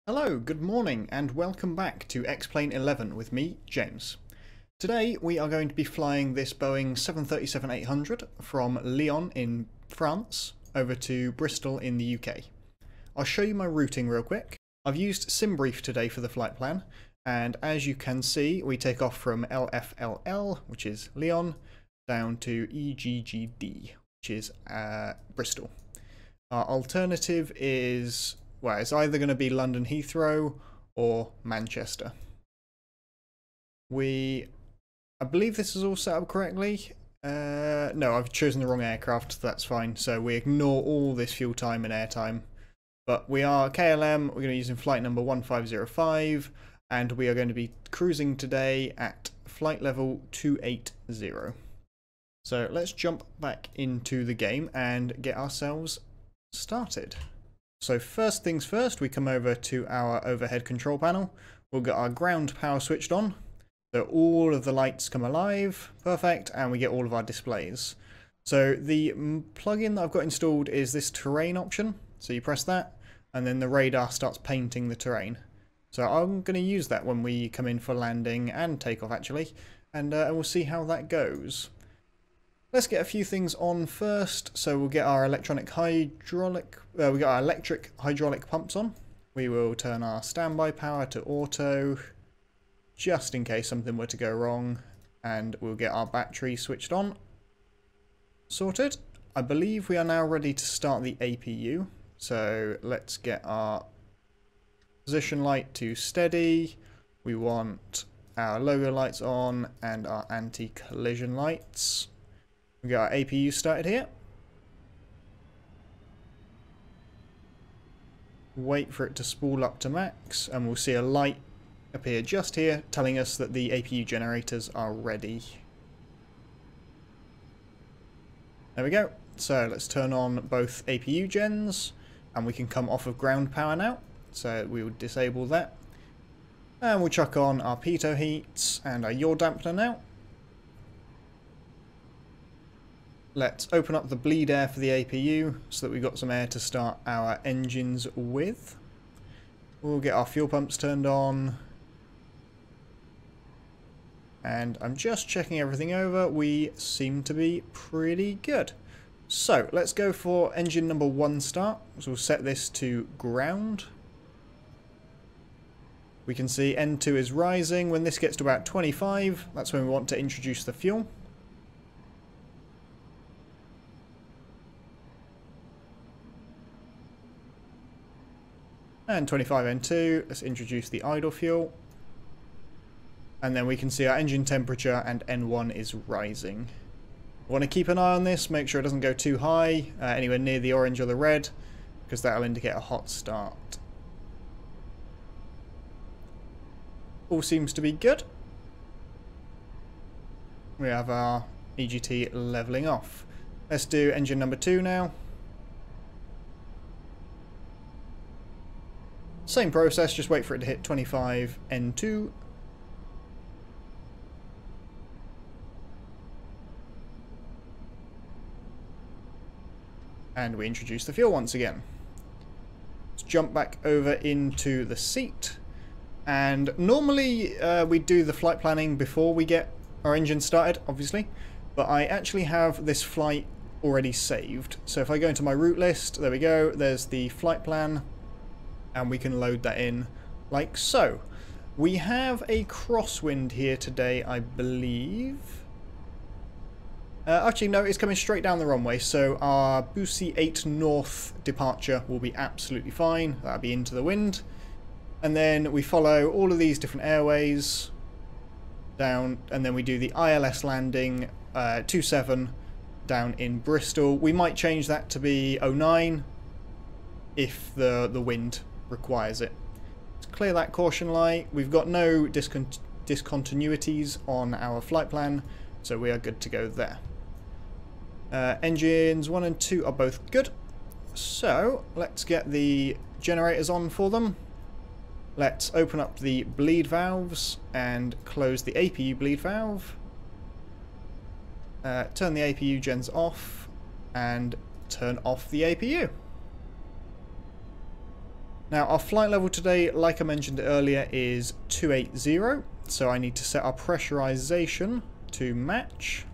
Hello, good morning, and welcome back to Xplane 11 with me, James. Today we are going to be flying this Boeing 737-800 from Lyon in France over to Bristol in the UK. I'll show you my routing real quick. I've used SimBrief today for the flight plan, and as you can see we take off from LFLL, which is Lyon, down to EGGD, which is Bristol. Our alternative is, well, it's either going to be London Heathrow or Manchester. I believe this is all set up correctly. No, I've chosen the wrong aircraft, that's fine. So we ignore all this fuel time and air time. But we are KLM, we're going to be using flight number 1505, and we are going to be cruising today at flight level 280. So let's jump back into the game and get ourselves started. So first things first, we come over to our overhead control panel. We'll get our ground power switched on, so all of the lights come alive, perfect, and we get all of our displays. So the plugin that I've got installed is this terrain option, so you press that, and then the radar starts painting the terrain. So I'm going to use that when we come in for landing and takeoff actually, and we'll see how that goes. Let's get a few things on first. So we'll get our electric hydraulic pumps on. We will turn our standby power to auto, just in case something were to go wrong, and we'll get our battery switched on. Sorted. I believe we are now ready to start the APU. So let's get our position light to steady. We want our logo lights on and our anti-collision lights. We got our APU started here. Wait for it to spool up to max, and we'll see a light appear just here telling us that the APU generators are ready. There we go. So let's turn on both APU gens, and we can come off of ground power now. So we will disable that. And we'll chuck on our pitot heats and our yaw dampener now. Let's open up the bleed air for the APU so that we've got some air to start our engines with. We'll get our fuel pumps turned on. And I'm just checking everything over. We seem to be pretty good. So let's go for engine number 1 start. So we'll set this to ground. We can see N2 is rising. When this gets to about 25, that's when we want to introduce the fuel. And 25 N2, let's introduce the idle fuel. And then we can see our engine temperature and N1 is rising. We want to keep an eye on this, make sure it doesn't go too high, anywhere near the orange or the red, because that'll indicate a hot start. All seems to be good. We have our EGT leveling off. Let's do engine number 2 now. Same process, just wait for it to hit 25 N2. And we introduce the fuel once again. Let's jump back over into the seat. And normally we do the flight planning before we get our engine started, obviously. But I actually have this flight already saved. So if I go into my route list, there we go, there's the flight plan. And we can load that in like so. We have a crosswind here today, I believe. Actually, no, it's coming straight down the runway, so our Bussy 8 North departure will be absolutely fine. That'll be into the wind. And then we follow all of these different airways down, and then we do the ILS landing 27 down in Bristol. We might change that to be 09 if the wind requires it. Let's clear that caution light. We've got no discontinuities on our flight plan, so we are good to go there. Engines 1 and 2 are both good, so let's get the generators on for them. Let's open up the bleed valves and close the APU bleed valve. Turn the APU gens off and turn off the APU. Now our flight level today, like I mentioned earlier, is 280, so I need to set our pressurization to match.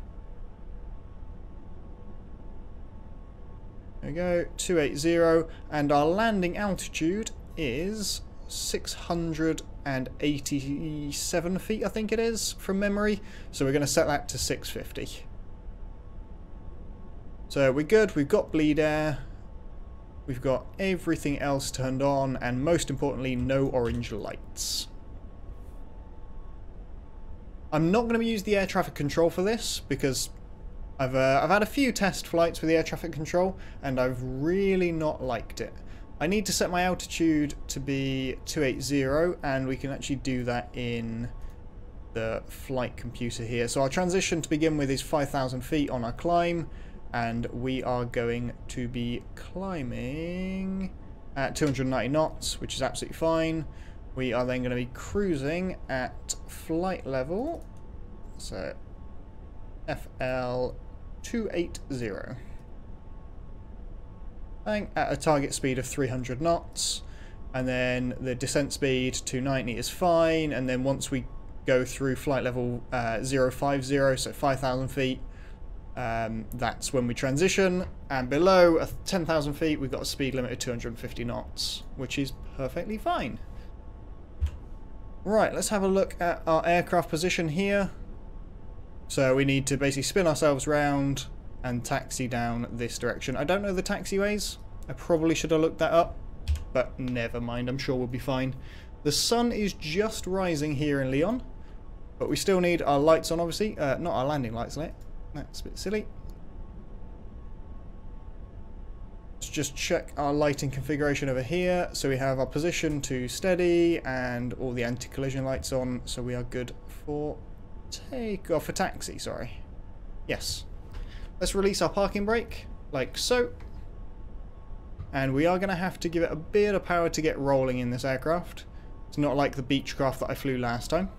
There we go, 280, and our landing altitude is 687 feet, I think it is, from memory. So we're going to set that to 650. So we're good, we've got bleed air, we've got everything else turned on, and most importantly, no orange lights. I'm not going to use the air traffic control for this, because I've had a few test flights with the air traffic control, and I've really not liked it. I need to set my altitude to be 280, and we can actually do that in the flight computer here. So our transition to begin with is 5,000 feet on our climb, and we are going to be climbing at 290 knots, which is absolutely fine. We are then going to be cruising at flight level, so FL 280. At a target speed of 300 knots, and then the descent speed 290 is fine, and then once we go through flight level 050, so 5,000 feet, that's when we transition, and below 10,000 feet we've got a speed limit of 250 knots, which is perfectly fine. Right, let's have a look at our aircraft position here. So we need to basically spin ourselves round and taxi down this direction. I don't know the taxiways. I probably should have looked that up, but never mind, I'm sure we'll be fine. The sun is just rising here in Lyon, but we still need our lights on, obviously. Not our landing lights lit. That's a bit silly. Let's just check our lighting configuration over here. So we have our position to steady and all the anti-collision lights on, so we are good for takeoff, for taxi, sorry. Yes. Let's release our parking brake, like so. And we are going to have to give it a bit of power to get rolling in this aircraft. It's not like the Beechcraft that I flew last time.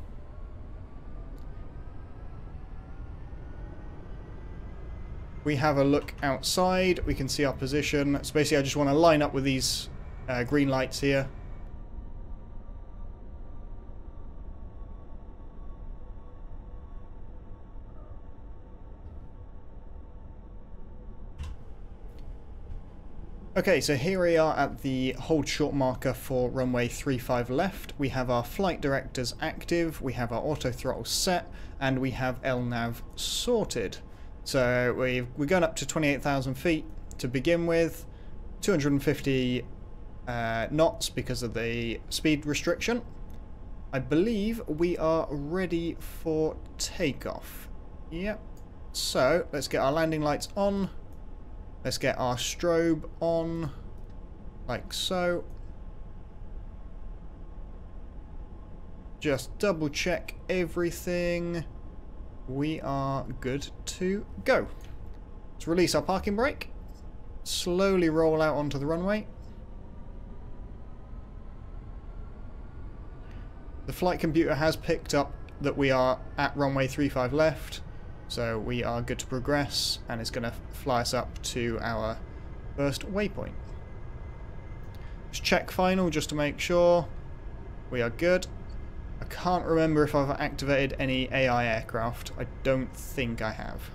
We have a look outside, we can see our position. So basically I just want to line up with these green lights here. Okay, so here we are at the hold short marker for runway 35 left. We have our flight directors active, we have our auto throttle set, and we have LNAV sorted. So we're going up to 28,000 feet to begin with, 250 knots because of the speed restriction. I believe we are ready for takeoff. Yep. So let's get our landing lights on. Let's get our strobe on, like so. Just double check everything. We are good to go. Let's release our parking brake. Slowly roll out onto the runway. The flight computer has picked up that we are at runway 35 left. So we are good to progress, and it's going to fly us up to our first waypoint. Let's check final just to make sure we are good. I can't remember if I've activated any AI aircraft. I don't think I have.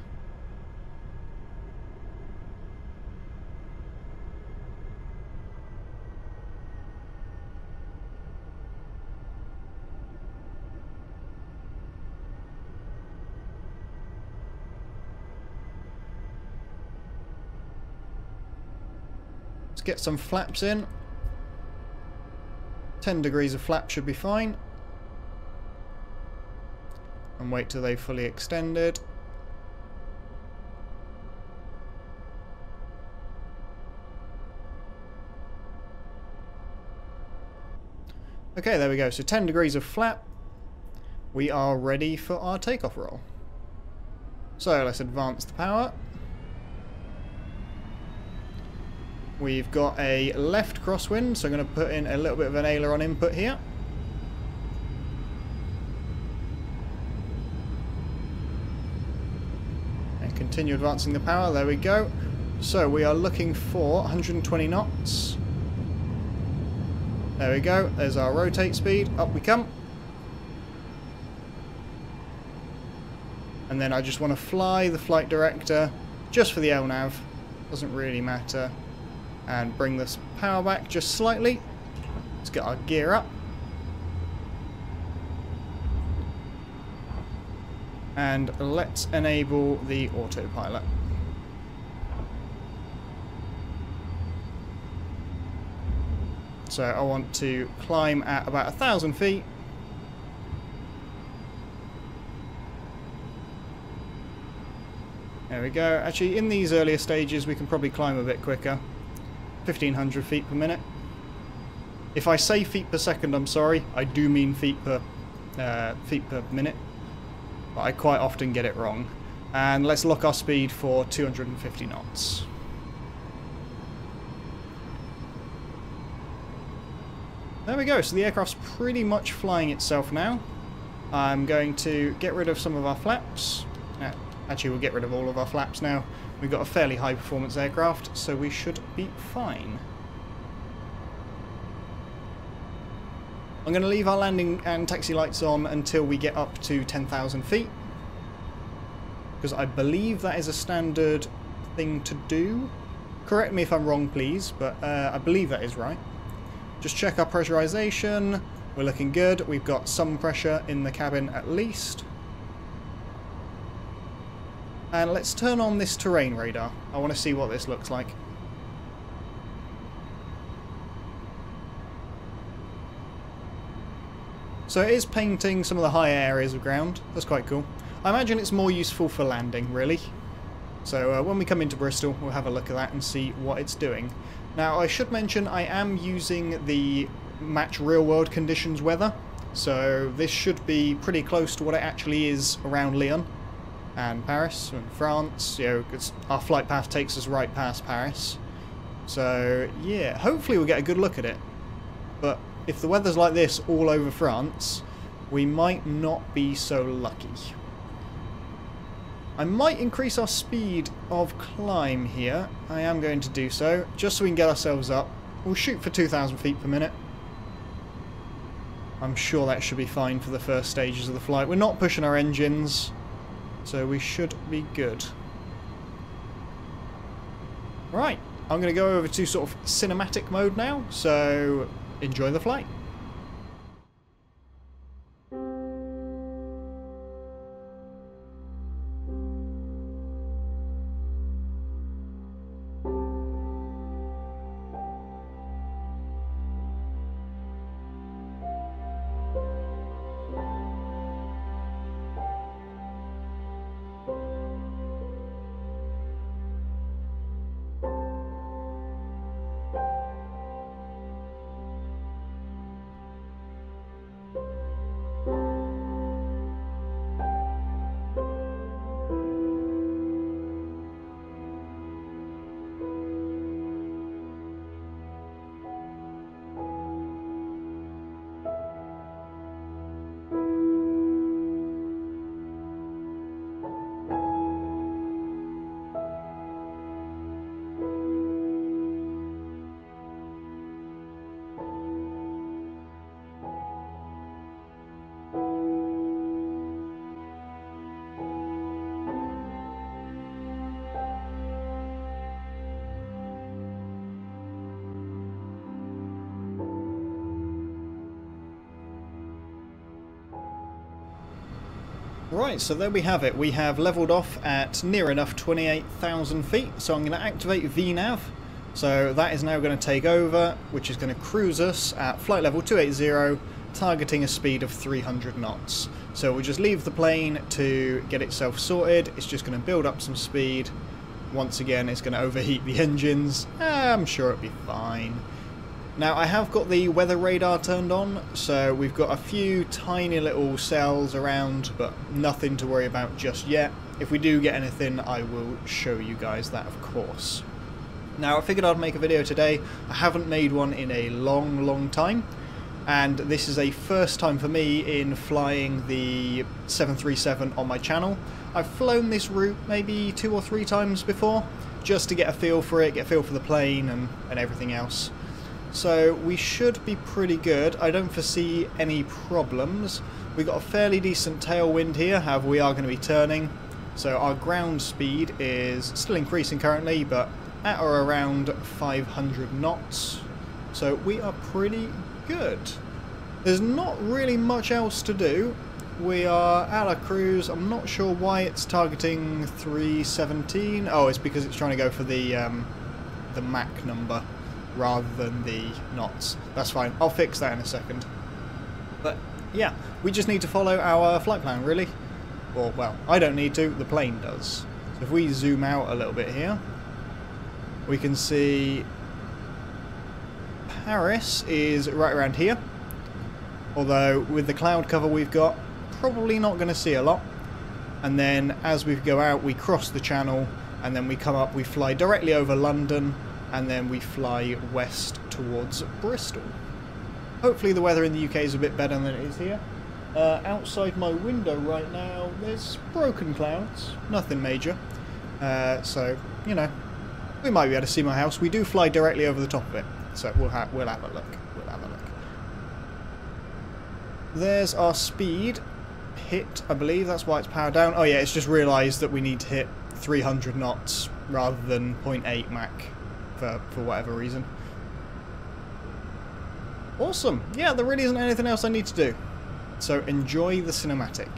Let's get some flaps in. 10 degrees of flap should be fine. And wait till they've fully extended. Okay, there we go. So 10 degrees of flap. We are ready for our takeoff roll. So let's advance the power. We've got a left crosswind, so I'm going to put in a little bit of an aileron input here. And continue advancing the power, there we go. So we are looking for 120 knots. There we go, there's our rotate speed, up we come. And then I just want to fly the flight director just for the LNAV, doesn't really matter. And bring this power back just slightly. Let's get our gear up. And let's enable the autopilot. So I want to climb at about 1,000 feet. There we go. Actually, in these earlier stages, we can probably climb a bit quicker. 1,500 feet per minute. If I say feet per second, I'm sorry. I do mean feet per minute. But I quite often get it wrong. And let's lock our speed for 250 knots. There we go, so the aircraft's pretty much flying itself now. I'm going to get rid of some of our flaps. Actually, we'll get rid of all of our flaps now. We've got a fairly high performance aircraft, so we should be fine. I'm going to leave our landing and taxi lights on until we get up to 10,000 feet. Because I believe that is a standard thing to do. Correct me if I'm wrong, please, but I believe that is right. Just check our pressurization. We're looking good. We've got some pressure in the cabin at least. And let's turn on this terrain radar. I want to see what this looks like. So it is painting some of the higher areas of ground. That's quite cool. I imagine it's more useful for landing, really. So when we come into Bristol, we'll have a look at that and see what it's doing. Now, I should mention I am using the match real-world conditions weather. So this should be pretty close to what it actually is around Lyon and Paris and France. You know, our flight path takes us right past Paris. So yeah, hopefully we'll get a good look at it. But if the weather's like this all over France, we might not be so lucky. I might increase our speed of climb here. I am going to do so, just so we can get ourselves up. We'll shoot for 2,000 feet per minute. I'm sure that should be fine for the first stages of the flight. We're not pushing our engines, so we should be good. Right, I'm going to go over to sort of cinematic mode now, so enjoy the flight. Right, so there we have it. We have levelled off at near enough 28,000 feet, so I'm going to activate VNAV. So that is now going to take over, which is going to cruise us at flight level 280, targeting a speed of 300 knots. So we'll just leave the plane to get itself sorted. It's just going to build up some speed. Once again, it's going to overheat the engines. I'm sure it'll be fine. Now, I have got the weather radar turned on, so we've got a few tiny little cells around, but nothing to worry about just yet. If we do get anything, I will show you guys that, of course. Now, I figured I'd make a video today. I haven't made one in a long time, and this is a first time for me in flying the 737 on my channel. I've flown this route maybe 2 or 3 times before, just to get a feel for it, get a feel for the plane and everything else. So we should be pretty good. I don't foresee any problems. We've got a fairly decent tailwind here, however we are going to be turning. So our ground speed is still increasing currently, but at or around 500 knots. So we are pretty good. There's not really much else to do. We are at our cruise. I'm not sure why it's targeting 317. Oh, it's because it's trying to go for the Mach number rather than the knots. That's fine. I'll fix that in a second. But yeah, we just need to follow our flight plan, really. Or, well, I don't need to. The plane does. So if we zoom out a little bit here, we can see Paris is right around here. Although, with the cloud cover we've got, probably not going to see a lot. And then as we go out, we cross the channel, and then we come up, we fly directly over London, and then we fly west towards Bristol. Hopefully the weather in the UK is a bit better than it is here. Outside my window right now, there's broken clouds, nothing major. So, you know, we might be able to see my house. We do fly directly over the top of it, so we'll have a look. We'll have a look. There's our speed hit, I believe. That's why it's powered down. Oh yeah, it's just realised that we need to hit 300 knots rather than 0.8 Mach for whatever reason. Awesome. Yeah, there really isn't anything else I need to do. So enjoy the cinematic.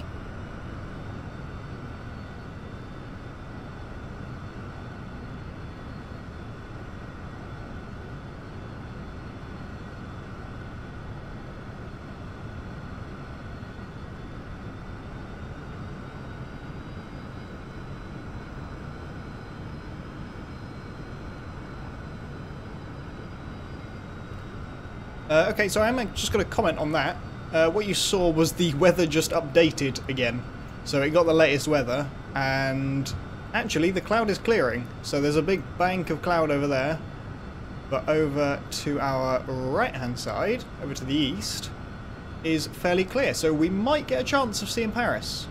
Okay, so I'm just going to comment on that. What you saw was the weather just updated again. So it got the latest weather, and actually the cloud is clearing. So there's a big bank of cloud over there. But over to our right-hand side, over to the east, is fairly clear. So we might get a chance of seeing Paris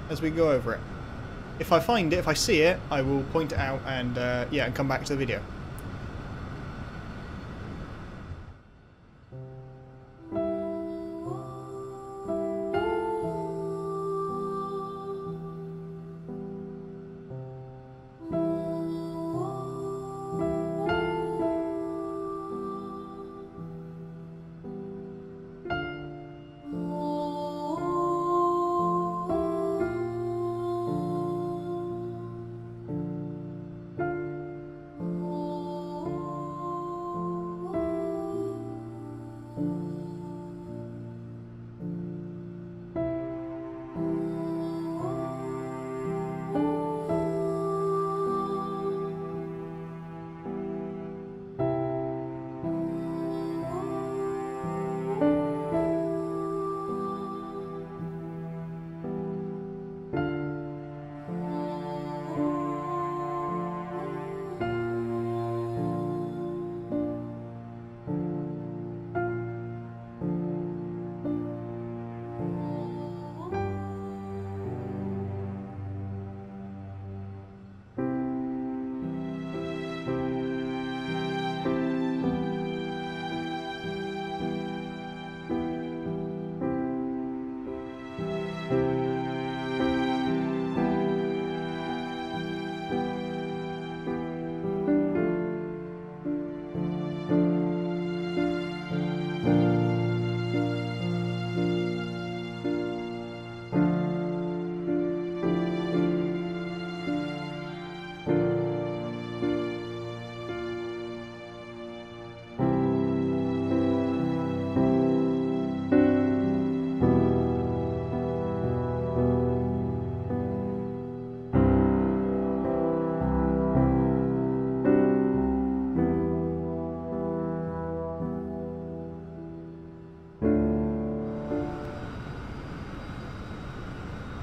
as we go over it. If I find it, if I see it, I will point it out and, yeah, and come back to the video.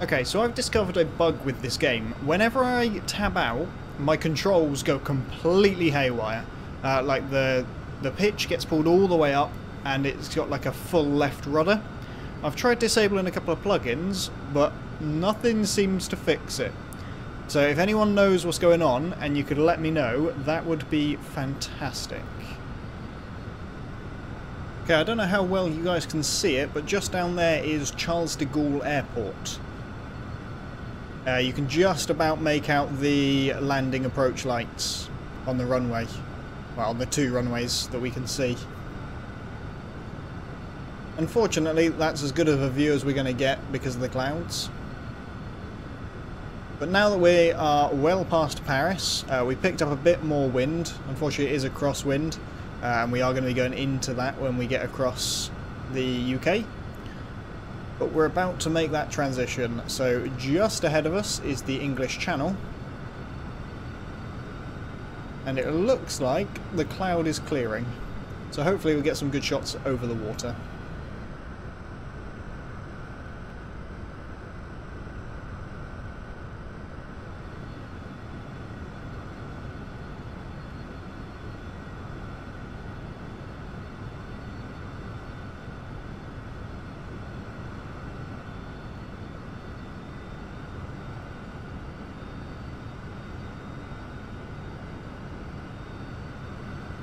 Okay, so I've discovered a bug with this game. Whenever I tab out, my controls go completely haywire. Like the pitch gets pulled all the way up, and it's got like a full left rudder. I've tried disabling a couple of plugins, but nothing seems to fix it. So if anyone knows what's going on, and you could let me know, that would be fantastic. Okay, I don't know how well you guys can see it, but just down there is Charles de Gaulle Airport. You can just about make out the landing approach lights on the runway. Well, on the two runways that we can see. Unfortunately, that's as good of a view as we're going to get because of the clouds. But now that we are well past Paris, we picked up a bit more wind. Unfortunately, it is a crosswind, and we are going to be going into that when we get across the UK. But we're about to make that transition. So just ahead of us is the English Channel. And it looks like the cloud is clearing. So hopefully we'll get some good shots over the water.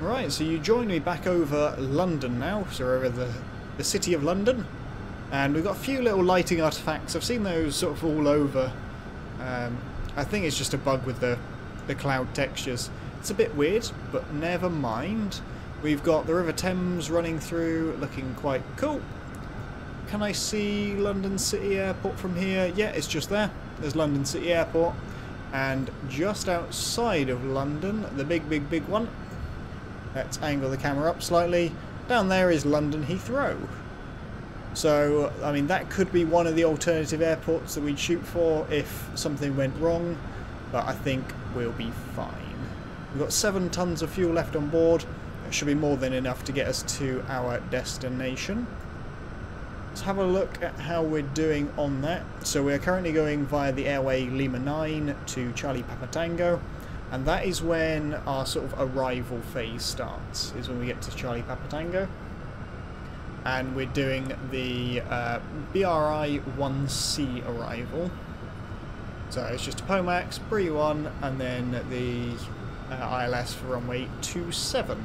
Right, so you join me back over London now, so we're over the city of London, and we've got a few little lighting artifacts. I've seen those sort of all over. I think it's just a bug with the cloud textures. It's a bit weird, but never mind. We've got the River Thames running through, looking quite cool. Can I see London City Airport from here? Yeah, it's just there. There's London City Airport, and just outside of London, the big one. Let's angle the camera up slightly. Down there is London Heathrow. So, I mean, that could be one of the alternative airports that we'd shoot for if something went wrong, but I think we'll be fine. We've got 7 tons of fuel left on board. That should be more than enough to get us to our destination. Let's have a look at how we're doing on that. So we're currently going via the airway Lima 9 to Charlie Papa Tango. And that is when our sort of arrival phase starts, is when we get to Charlie Papa Tango. And we're doing the BRI 1C arrival. So it's just a Pomax, Pre-1, and then the ILS for runway 27.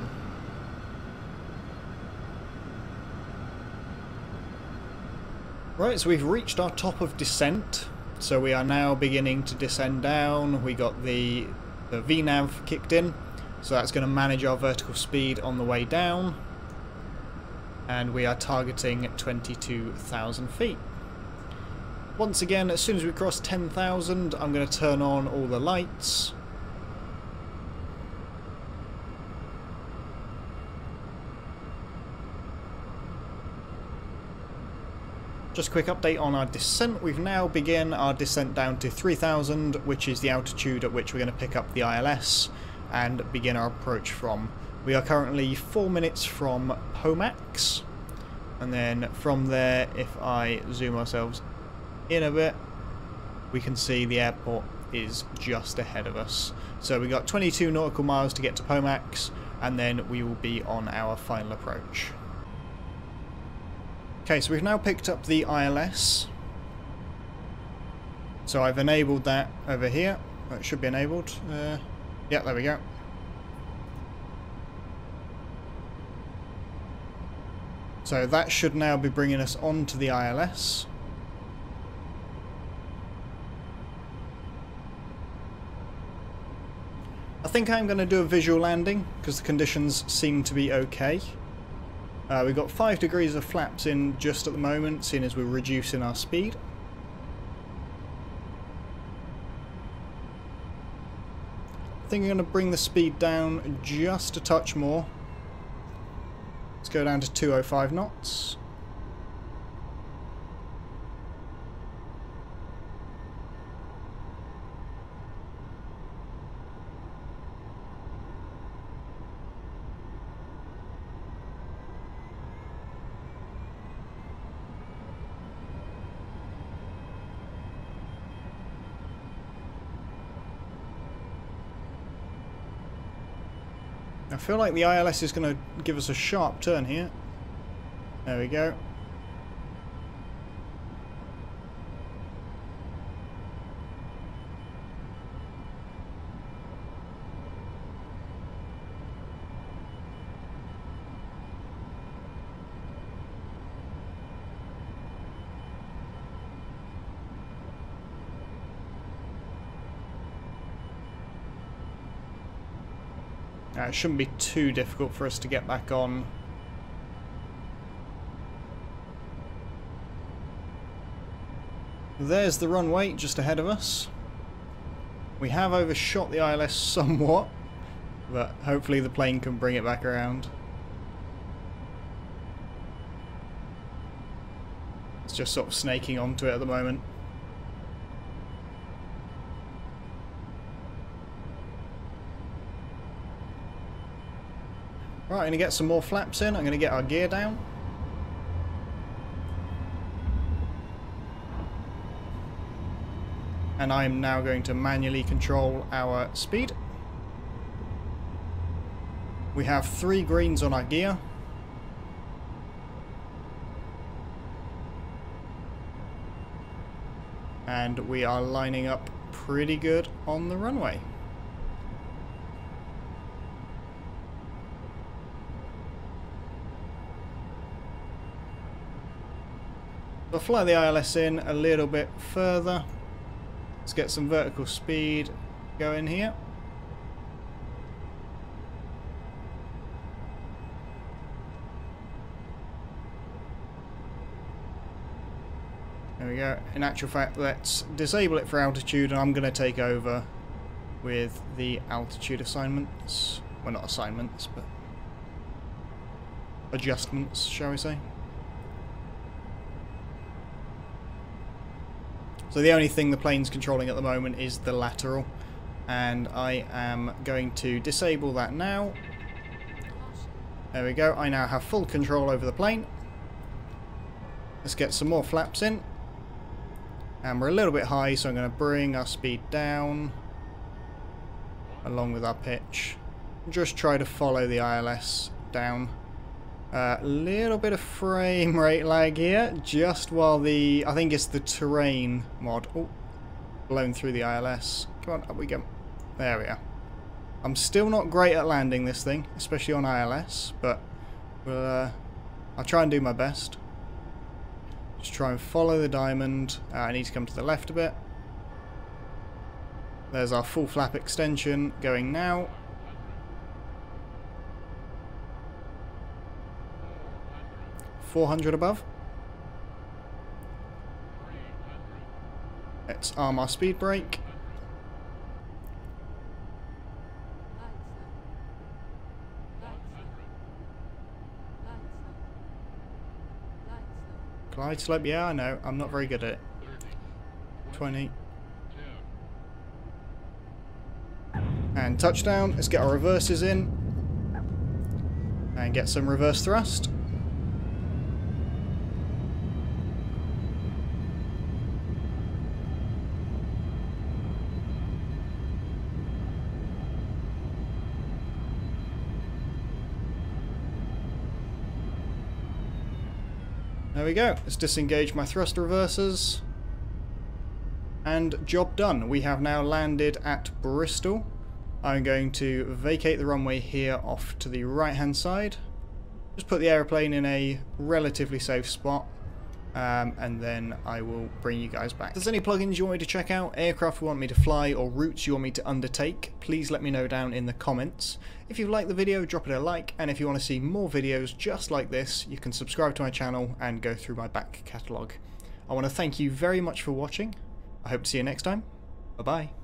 Right, so we've reached our top of descent. So we are now beginning to descend down. We got the VNAV kicked in, so that's going to manage our vertical speed on the way down, and we are targeting 22,000 feet. Once again, as soon as we cross 10,000, I'm going to turn on all the lights. Just a quick update on our descent. We've now begun our descent down to 3,000, which is the altitude at which we're going to pick up the ILS and begin our approach from. We are currently 4 minutes from Pomax, and then from there, if I zoom ourselves in a bit, we can see the airport is just ahead of us. So we've got 22 nautical miles to get to Pomax, and then we will be on our final approach. Okay, so we've now picked up the ILS. So I've enabled that over here. Oh, it should be enabled. Yeah, there we go. So that should now be bringing us onto the ILS. I think I'm going to do a visual landing because the conditions seem to be okay. We've got 5 degrees of flaps in just at the moment, seeing as we're reducing our speed. I think I'm going to bring the speed down just a touch more. Let's go down to 205 knots. I feel like the ILS is going to give us a sharp turn here. There we go. It shouldn't be too difficult for us to get back on. There's the runway just ahead of us. We have overshot the ILS somewhat, but hopefully the plane can bring it back around. It's just sort of snaking onto it at the moment. Right, I'm going to get some more flaps in. I'm going to get our gear down. And I am now going to manually control our speed. We have 3 greens on our gear. And we are lining up pretty good on the runway. I'll fly the ILS in a little bit further. Let's get some vertical speed going here. There we go. In actual fact, let's disable it for altitude, and I'm going to take over with the altitude assignments. Well, not assignments, but adjustments, shall we say. So the only thing the plane's controlling at the moment is the lateral, and I am going to disable that now. There we go, I now have full control over the plane. Let's get some more flaps in. And we're a little bit high, so I'm going to bring our speed down along with our pitch. Just try to follow the ILS down. A little bit of frame rate lag here, just while the, I think it's the terrain mod, blown through the ILS. Come on, up we go. There we are. I'm still not great at landing this thing, especially on ILS, but I'll try and do my best. Just try and follow the diamond. I need to come to the left a bit. There's our full flap extension going now. .400 above. Let's arm our speed brake. Glide slope, yeah, I know. I'm not very good at it. 20. And touchdown. Let's get our reverses in. And get some reverse thrust. There we go. Let's disengage my thrust reversers. And job done. We have now landed at Bristol. I'm going to vacate the runway here off to the right hand side. Just put the aeroplane in a relatively safe spot. And then I will bring you guys back. If there's any plugins you want me to check out, aircraft you want me to fly, or routes you want me to undertake, please let me know down in the comments. If you've liked the video, drop it a like, and if you want to see more videos just like this, you can subscribe to my channel and go through my back catalogue. I want to thank you very much for watching. I hope to see you next time. Bye bye.